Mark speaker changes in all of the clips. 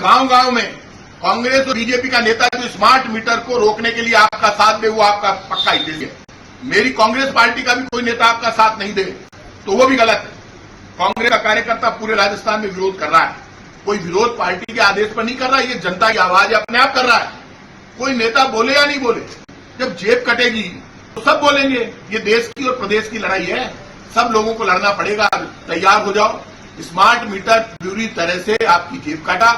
Speaker 1: गांव गांव में कांग्रेस और बीजेपी का नेता जो स्मार्ट मीटर को रोकने के लिए आपका साथ दे, वो आपका पक्का ही है। मेरी कांग्रेस पार्टी का भी कोई नेता आपका साथ नहीं दे तो वो भी गलत है। कांग्रेस का कार्यकर्ता पूरे राजस्थान में विरोध कर रहा है, कोई विरोध पार्टी के आदेश पर नहीं कर रहा है, ये जनता की आवाज अपने आप कर रहा है। कोई नेता बोले या नहीं बोले, जब जेब कटेगी तो सब बोलेंगे। ये देश की और प्रदेश की लड़ाई है, सब लोगों को लड़ना पड़ेगा। तैयार हो जाओ। स्मार्ट मीटर पूरी तरह से आपकी जेब काटा।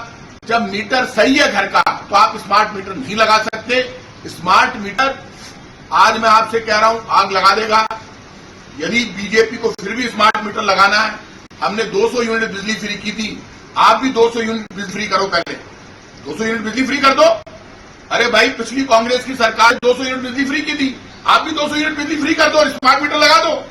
Speaker 1: जब मीटर सही है घर का तो आप स्मार्ट मीटर नहीं लगा सकते। स्मार्ट मीटर आज मैं आपसे कह रहा हूं आग लगा देगा। यदि बीजेपी को फिर भी स्मार्ट मीटर लगाना है, हमने 200 यूनिट बिजली फ्री की थी, आप भी 200 यूनिट बिजली फ्री करो। पहले 200 यूनिट बिजली फ्री कर दो। अरे भाई, पिछली कांग्रेस की सरकार 200 यूनिट बिजली फ्री की थी, आप भी 200 यूनिट बिजली फ्री कर दो और स्मार्ट मीटर लगा दो।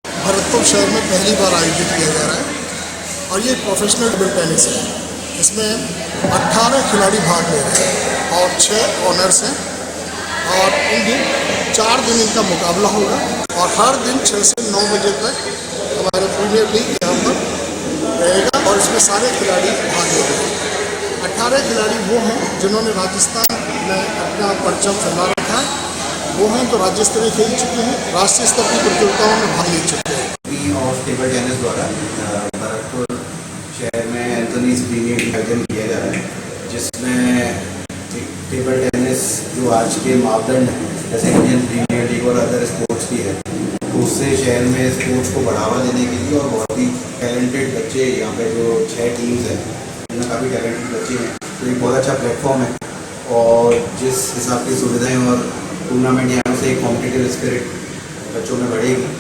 Speaker 2: भरतपुर शहर में पहली बार आयोजित किया जा रहा है और ये प्रोफेशनल टेबल टेनिस है। इसमें 18 खिलाड़ी भाग ले रहे हैं और 6 ऑनर्स हैं और इन दिन 4 दिन इनका मुकाबला होगा और हर दिन 6 से 9 बजे तक हमारे प्रीमियर लीग यहाँ पर रहेगा और इसमें सारे खिलाड़ी भाग ले रहे हैं। 18 खिलाड़ी वो हैं जिन्होंने राजस्थान में अपना परचम फहरा रखा है, वो हैं तो राज्य स्तरीय खेल चुके हैं, राष्ट्रीय स्तर की प्रतियोगिताओं में भाग ले चुके हैं।
Speaker 3: ऑफ टेबल टेनिस द्वारा भरतपुर शहर में एंथनीज प्रीमियर लीग आयोजन किया जा रहा है, जिसमें टेबल टेनिस जो आज के मापदंड हैं जैसे इंडियन प्रीमियर लीग और अदर स्पोर्ट्स की है, तो उससे शहर में स्पोर्ट्स को बढ़ावा देने के लिए और बहुत ही टैलेंटेड बच्चे यहाँ पे जो 6 टीम्स हैं जिनमें काफ़ी टैलेंटेड बच्चे हैं, तो एक बहुत अच्छा प्लेटफॉर्म है। और जिस हिसाब की सुविधाएँ और टूर्नामेंट यहाँ से एक कॉम्पिटिटिव स्पिरिट बच्चों में बढ़ेगी।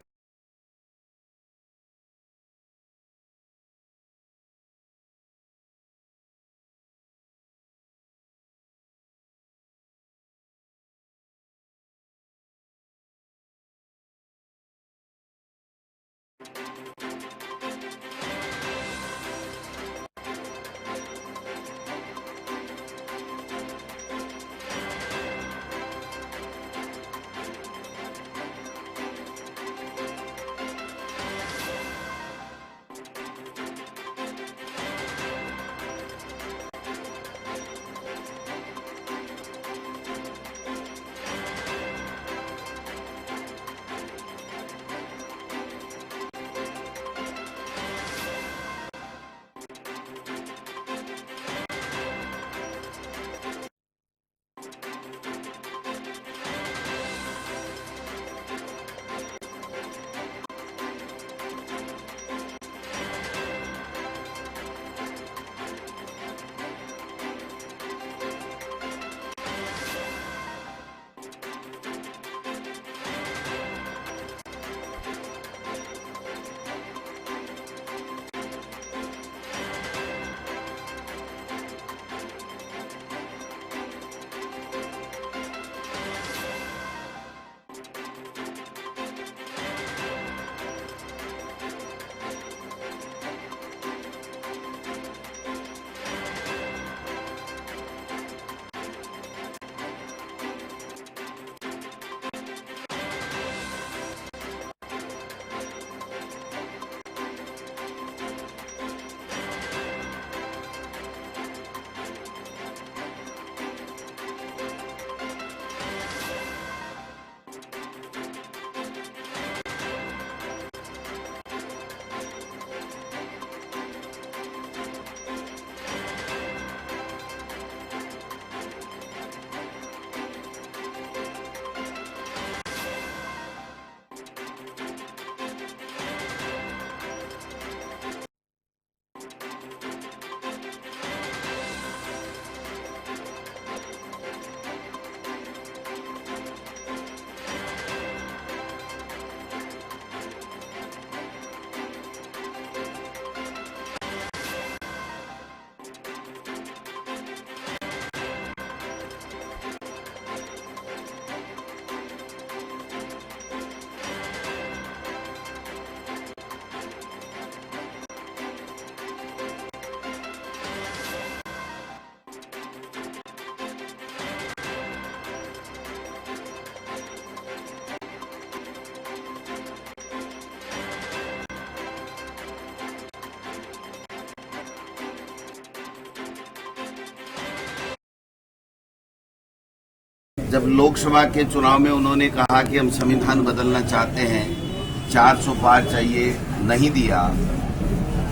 Speaker 3: जब लोकसभा के चुनाव में उन्होंने कहा कि हम संविधान बदलना चाहते हैं, 400 पार चाहिए, नहीं दिया।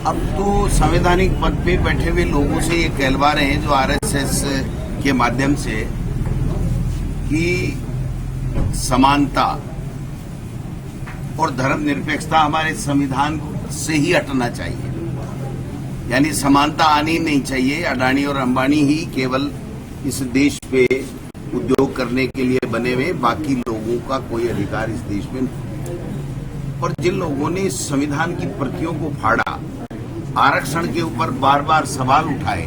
Speaker 3: अब तो संवैधानिक पद पे बैठे हुए लोगों से ये कहलवा रहे हैं जो आरएसएस के माध्यम से कि समानता और धर्मनिरपेक्षता हमारे संविधान से ही हटना चाहिए, यानी समानता आनी नहीं चाहिए। अडानी और अंबानी ही केवल इस देश पे उद्योग करने के लिए बने हुए, बाकी लोगों का कोई अधिकार इस देश में नहीं। और जिन लोगों ने इस संविधान की प्रतियों को फाड़ा, आरक्षण के ऊपर बार बार सवाल उठाए,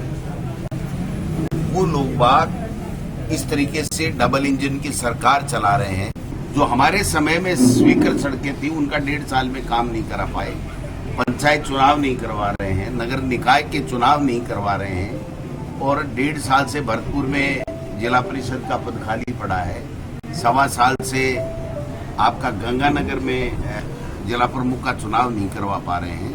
Speaker 3: वो लोग बाग इस तरीके से डबल इंजन की सरकार चला रहे हैं। जो हमारे समय में स्वीकृत सड़कें थी उनका 1.5 साल में काम नहीं करा पाए, पंचायत चुनाव नहीं करवा रहे हैं, नगर निकाय के चुनाव नहीं करवा रहे हैं, और 1.5 साल से भरतपुर में जिला परिषद का पद खाली पड़ा है। 1.25 साल से आपका गंगानगर में जिला प्रमुख का चुनाव नहीं करवा पा रहे हैं।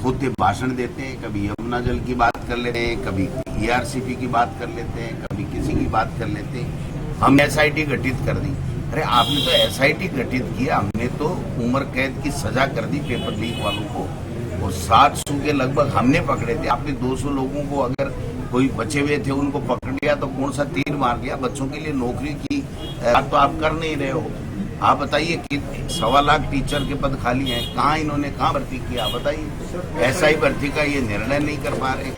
Speaker 3: थोते भाषण देते हैं, कभी यमुना जल की बात कर लेते हैं, कभी ईआरसीपी की बात कर लेते हैं, कभी किसी की बात कर लेते हैं। हम एसआईटी गठित कर दी। अरे आपने तो एसआईटी गठित किया, हमने तो उम्र कैद की सजा कर दी पेपर लीक वालों को, और 700 के लगभग हमने पकड़े थे। आपने 200 लोगों को, अगर कोई बचे हुए थे उनको पकड़ लिया तो कौन सा तीर मार दिया? बच्चों के लिए नौकरी की बात तो आप कर नहीं रहे हो। आप बताइए कि 1.25 लाख टीचर के पद खाली हैं, कहाँ इन्होंने कहाँ भर्ती किया? बताइए। ऐसा ही भर्ती का ये निर्णय नहीं कर पा रहे।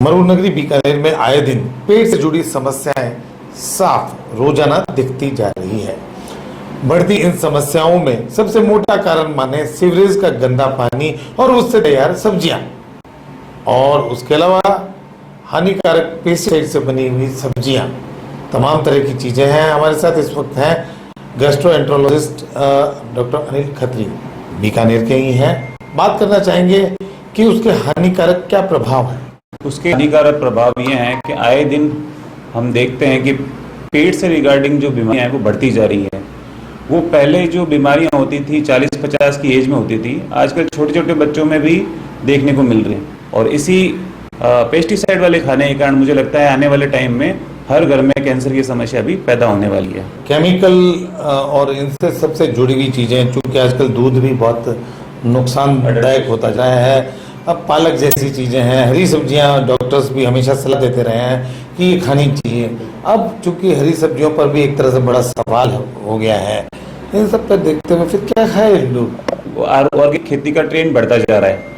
Speaker 4: मरू नगरी बीकानेर में आए दिन पेट से जुड़ी समस्याएं साफ रोजाना दिखती जा रही है। बढ़ती इन समस्याओं में सबसे मोटा कारण माने सीवरेज का गंदा पानी और उससे तैयार सब्जियां, और उसके अलावा हानिकारक पेस्टिसाइड से बनी हुई सब्जियां, तमाम तरह की चीजें हैं। हमारे साथ इस वक्त हैं गैस्ट्रोएंटरोलॉजिस्ट डॉक्टर अनिल खत्री, बीकानेर के ही हैं। बात करना चाहेंगे कि उसके हानिकारक क्या प्रभाव है।
Speaker 5: उसके हानिकारक प्रभाव ये हैं कि आए दिन हम देखते हैं कि पेट से रिगार्डिंग जो बीमारियां हैं वो बढ़ती जा रही है, वो पहले जो बीमारियां होती थी 40-50 की एज में होती थी, आजकल छोटे छोटे बच्चों में भी देखने को मिल रही है। और इसी पेस्टिसाइड वाले खाने के कारण मुझे लगता है आने वाले टाइम में हर घर में कैंसर की समस्या भी पैदा होने वाली है।
Speaker 4: केमिकल और इनसे सबसे जुड़ी हुई चीज़ें, चूँकि आजकल दूध भी बहुत नुकसानदायक होता जा रहा है, अब पालक जैसी चीज़ें हैं, हरी सब्जियां डॉक्टर्स भी हमेशा सलाह देते रहे हैं कि ये खानी चाहिए। अब चूँकि हरी सब्जियों पर भी एक तरह से बड़ा सवाल हो गया है, इन सब पर देखते हुए फिर क्या खाए लोग?
Speaker 5: ऑर्गेनिक खेती का ट्रेंड बढ़ता जा रहा है।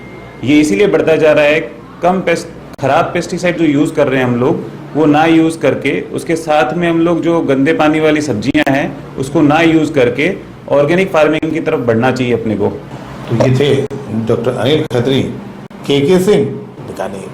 Speaker 5: ये इसीलिए बढ़ता जा रहा है, खराब पेस्टिसाइड जो यूज़ कर रहे हैं हम लोग, वो ना यूज़ करके, उसके साथ में हम लोग जो गंदे पानी वाली सब्जियां हैं उसको ना यूज़ करके ऑर्गेनिक फार्मिंग की तरफ बढ़ना चाहिए अपने को।
Speaker 4: तो ये थे डॉक्टर अनिल खत्री, के सिंह, बीकानेर।